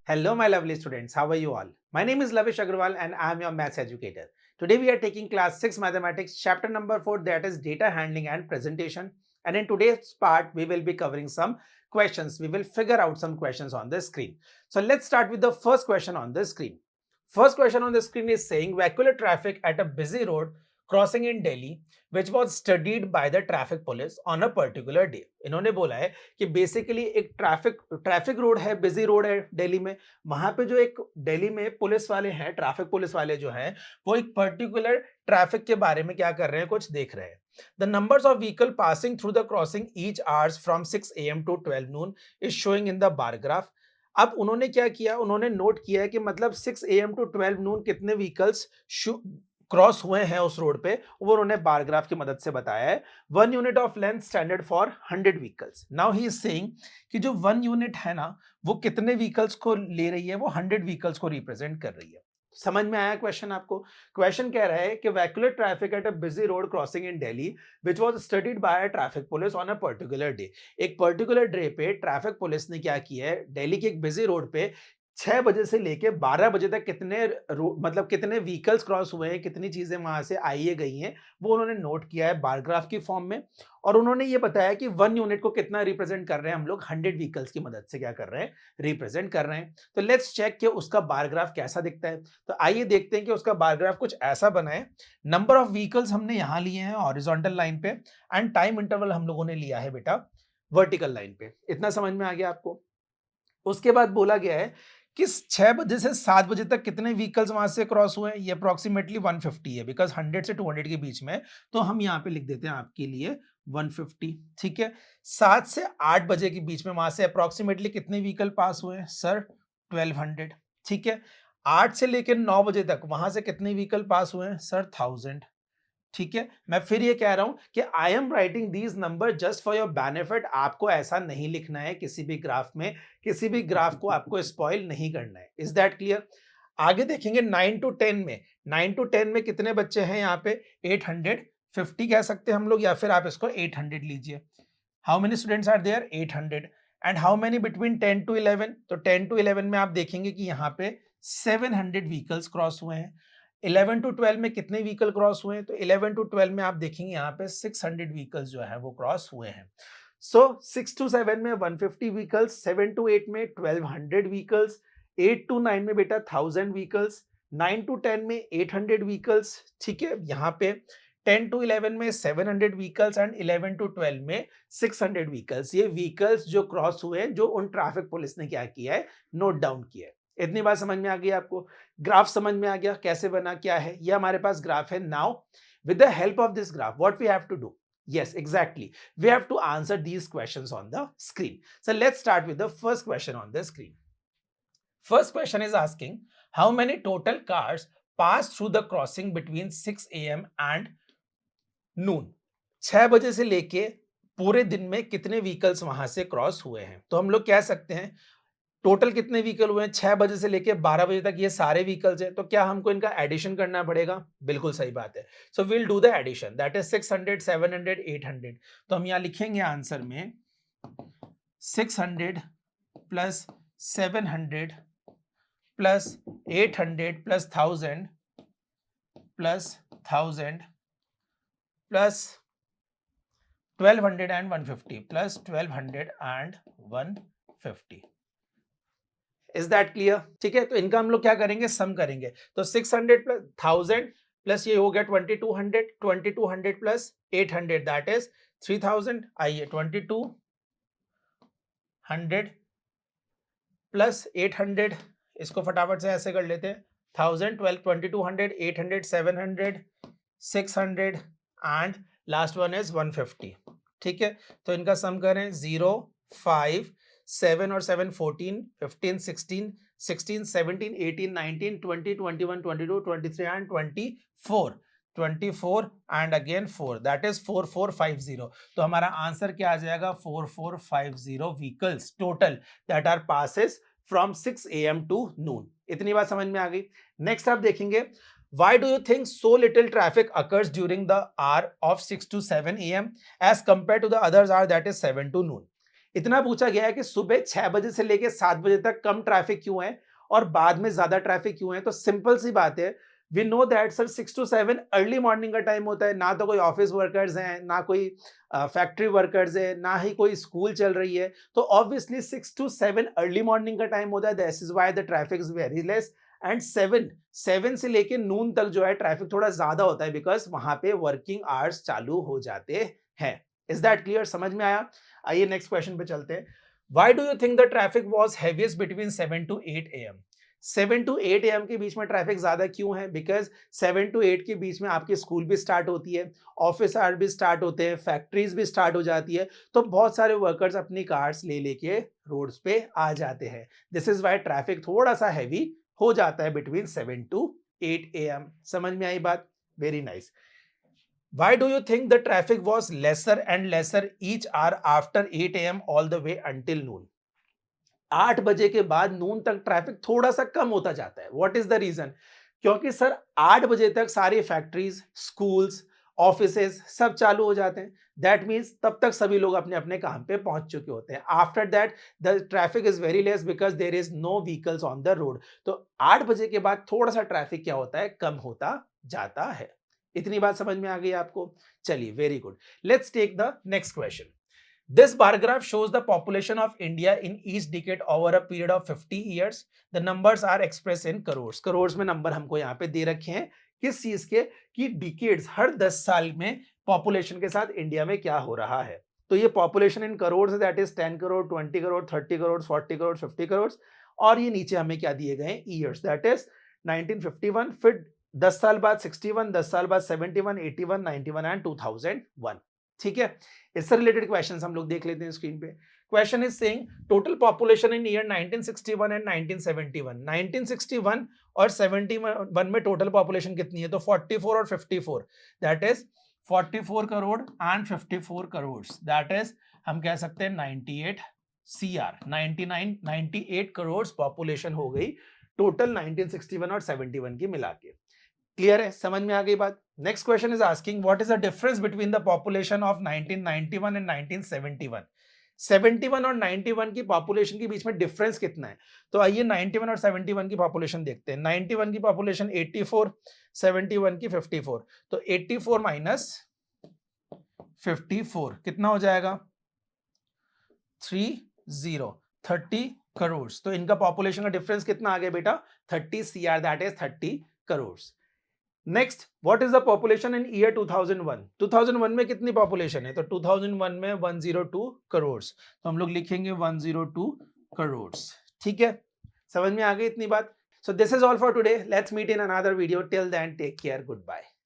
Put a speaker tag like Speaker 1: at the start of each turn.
Speaker 1: Hello, my lovely students. How are you all? My name is Lavish Agrawal and I am your maths educator. Today we are taking class 6 mathematics chapter number 4, that is data handling and presentation. And in today's part we will be covering some questions. We will figure out some questions on the screen. So let's start with the first question on the screen. First question on the screen is saying vehicular traffic at a busy road crossing in Delhi which was studied by the traffic police on a particular day. इन्होंने बोला है कि basically एक traffic road है, busy road है दिल्ली में। वहां पे जो एक दिल्ली में पुलिस वाले हैं, ट्रैफिक पुलिस वाले जो हैं, वो एक पर्टिकुलर ट्रैफिक के बारे में क्या कर रहे हैं, कुछ देख रहे हैं। The numbers of vehicle passing through the crossing each hours from 6 AM to 12 noon is showing in the bar graph. अब उन्होंने क्या किया, उन्होंने नोट किया है कि मतलब 6 AM to 12 noon कितने व्हीकल्स क्रॉस हुए हैं उस रोड पे, वो उन्होंने बार ग्राफ की मदद से बताया है। 1 unit of length standard for 100 vehicles. Now he is saying कि जो 1 यूनिट है ना, वो कितने व्हीकल्स को ले रही है, वो 100 व्हीकल्स को रिप्रेजेंट कर रही है। समझ में आया क्वेश्चन आपको? क्वेश्चन कह रहा है कि vehicular traffic at a busy road crossing in Delhi which was studied by traffic police on a particular day. एक पर्टिकुलर डे पे ट्रैफिक पुलिस ने क्या किया है, दिल्ली की एक बिजी रोड पे 6 बजे से लेके 12 बजे तक मतलब कितने व्हीकल्स क्रॉस हुए हैं, कितनी चीजें वहां से आई है गई हैं, वो उन्होंने नोट किया है बार ग्राफ की फॉर्म में। और उन्होंने ये बताया कि 1 यूनिट को कितना रिप्रेजेंट कर रहे हैं हम लोग, 100 व्हीकल्स की मदद से क्या कर रहे हैं, रिप्रेजेंट कर रहे हैं। तो लेट्स चेक कि उसका बार ग्राफ कैसा दिखता है। तो आइए देखते हैं कि उसका बार ग्राफ कुछ ऐसा बना है। नंबर ऑफ व्हीकल्स हमने यहां लिए हैं हॉरिजॉन्टल लाइन पे, एंड टाइम इंटरवल हम लोगों ने लिया है बेटा वर्टिकल लाइन पे। इतना समझ में आ गया आपको? उसके बाद बोला गया है कि 6 बजे से 7 बजे तक कितने व्हीकल्स वहां से क्रॉस हुए हैं। ये अप्रोक्सीमेटली 150 है, बिकॉज 100 से 200 के बीच में, तो हम यहाँ पे लिख देते हैं आपके लिए 150। ठीक है। 7 से 8 बजे के बीच में वहां से अप्रोक्सीमेटली कितने व्हीकल पास हुए हैं सर? 1200। ठीक है। 8 से लेकर 9 बजे तक वहां से कितने व्हीकल पास हुए हैं सर? 1000। ठीक है। मैं फिर ये कह रहा हूं कि I am writing these number just for your benefit. आपको ऐसा नहीं लिखना है किसी भी ग्राफ में, किसी भी ग्राफ को आपको स्पॉइल नहीं करना है। Is that clear? आगे देखेंगे 9 to 10 में। 9 to 10 में कितने बच्चे हैं यहाँ पे? 850 कह सकते हैं हम लोग, या फिर आप इसको 800 लीजिए। How many students are there? 800। And how many between 10 to 11? तो 10 to 11 में आप देखेंगे कि यहाँ पे 700 व्हीकल्स क्रॉस हुए हैं। 11 to 12 में कितने व्हीकल क्रॉस हुए हैं? तो 11 to 12 में आप देखेंगे यहाँ पे 600 व्हीकल्स जो है वो क्रॉस हुए हैं। सो 6 to 7 में 150 व्हीकल्स, 7 to 8 में 1200 व्हीकल्स, 8 to 9 में बेटा 1000 व्हीकल्स, 9 to 10 में 800 व्हीकल्स। ठीक है। यहाँ पे 10 to 11 में 700 व्हीकल्स एंड 11 to 12 में 600 व्हीकल्स। ये व्हीकल्स जो क्रॉस हुए हैं, जो उन ट्रैफिक पुलिस ने क्या किया है, नोट डाउन किया है। इतनी बात समझ में आ गई आपको? ग्राफ समझ में आ गया कैसे बना, क्या है? ये हमारे पास ग्राफ है। Now with the help of this graph what we have to do? Yes, exactly. We have to answer these questions on the screen. So let's start with the first question on the screen. First question is asking how many total cars pass through the crossing between 6 AM and noon. 6 बजे से लेके पूरे दिन में कितने vehicles वहां से cross हुए हैं? तो हम लोग कह सकते हैं टोटल कितने व्हीकल हुए हैं 6 बजे से लेके 12 बजे तक, ये सारे व्हीकल्स हैं। तो क्या हमको इनका एडिशन करना पड़ेगा? बिल्कुल सही बात है। So will do the addition, that is 600, 700, 800। तो हम यहां लिखेंगे आंसर में 600 plus 700 plus 800 plus 1000 plus 1000 plus 1200 and 150 plus 1200 and 150। Is that clear? ठीक है। तो इनका हम लोग क्या करेंगे, सम करेंगे। तो 600 प्लस 1000 प्लस ये हो गया 2200, 2200 प्लस 800 दैट इज 3000। आइए 2200 प्लस 800, इसको फटाफट से ऐसे कर लेते हैं। 1000, 12, 2200, 800, 700, 600 एंड लास्ट वन इज 150। ठीक है। तो इनका सम करें 0, 5, 7 और 7 14, 15 16, 16 17 18 19 20 21 22 23 and 24, 24 and again 4, that is 4450। तो हमारा आंसर क्या आ जाएगा? 4450 vehicles total that are passes from 6 AM to noon। इतनी बात समझ में आ गई। नेक्स्ट आप देखेंगे why do you think so little traffic occurs during the hour of 6 to 7 AM as compared to the others hour that is 7 to noon? इतना पूछा गया है कि सुबह 6 बजे से लेके 7 बजे तक कम ट्रैफिक क्यों है और बाद में ज्यादा ट्रैफिक क्यों है। तो सिंपल सी बात है, we know that sir 6 to 7 early morning का टाइम होता है, ना तो कोई ऑफिस वर्कर्स हैं, ना कोई फैक्ट्री वर्कर्स है, ना ही कोई स्कूल चल रही है। तो ऑब्वियसली 6 टू 7 अर्ली मॉर्निंग का टाइम होता है, that is why the traffic is very less. And 7 से लेके नून तक जो है ट्रैफिक थोड़ा ज्यादा होता है, बिकॉज वहां पे वर्किंग आवर्स चालू हो जाते हैं। Is that clear? समझ में आया? आइए नेक्स्ट क्वेश्चन पे चलते हैं। Why do you think the traffic was heaviest between 7 to 8 a.m.? 7 to 8 a.m. के बीच में ट्रैफिक ज्यादा क्यों है? बिकॉज 7 to 8 के बीच में आपकी स्कूल भी स्टार्ट होती है, ऑफिस आवर भी स्टार्ट होते हैं, फैक्ट्रीज भी स्टार्ट हो जाती है, तो बहुत सारे वर्कर्स अपनी कार्स ले लेके रोड्स पे आ जाते हैं। दिस इज वाई ट्रैफिक थोड़ा सा हैवी हो जाता है बिटवीन 7 टू 8 a.m. समझ में आई बात? Very nice. Why do you think the traffic was lesser and lesser each hour after 8 a.m. all the way until noon? 8 बजे के बाद नून तक ट्रैफिक थोड़ा सा कम होता जाता है। What is the reason? क्योंकि सर 8 बजे तक सारी फैक्ट्रीज, स्कूल्स, ऑफिसेज सब चालू हो जाते हैं। दैट मीन्स तब तक सभी लोग अपने अपने काम पे पहुंच चुके होते हैं। After that the traffic is very less because there is no vehicles on the road. तो 8 बजे के बाद थोड़ा सा ट्रैफिक क्या होता है, कम होता जाता है। इतनी बात समझ में आ गई आपको? चलिए, very good. Let's take the next question. This bar graph shows the population of India in each decade over a period of 50 years. The numbers are expressed in crores. Crores में नंबर हमको यहाँ पे दे रखे हैं किस चीज के, कि डिकेड्स, हर 10 साल में पॉपुलेशन के साथ इंडिया में क्या हो रहा है। तो ये पॉपुलेशन इन करोड़ है, दैट इज 10 करोड़, 20 करोड़, 30 करोड़, 40 करोड़, 50 करोड़। और ये नीचे हमें क्या दिए गए, ईयर्स, दैट इज 1951, फिर 10 साल बाद 61, 10 साल बाद 71, 81, 91 एंड 2001। ठीक है, इससे रिलेटेड क्वेश्चंस हम लोग देख लेते हैं स्क्रीन पे। Question is saying total population in year 1961 and 1971। 1961 और 71 में टोटल पॉपुलेशन कितनी है? तो 44 और 54, that is 44 crore and 54 crore, that is हम कह सकते हैं 98 सीआर, 98 करोड़ पॉपुलेशन हो गई टोटल 1961 और 71 की मिला के। क्लियर है? समझ में आ गई बात? Next question is asking what is the difference between the population of 1991 and 1971। 71 और 91 की पॉपुलेशन के बीच में डिफरेंस कितना है? तो आइए 91 और 71 की पॉपुलेशन देखते हैं। 91 की पॉपुलेशन 84, 71 की 54। तो 84 माइनस 54 कितना हो जाएगा? 30 करोड़। तो इनका पॉपुलेशन का डिफरेंस कितना आ गया बेटा? 30 CR, that is 30 crore. Next, what is the population in year 2001? 2001 में कितनी पॉपुलेशन है? तो 2001 में 102 करोड़। तो हम लोग लिखेंगे 102 करोड़। ठीक है, समझ में आ गई इतनी बात? So this is all for today. Let's meet in another video. Till then take care, good bye.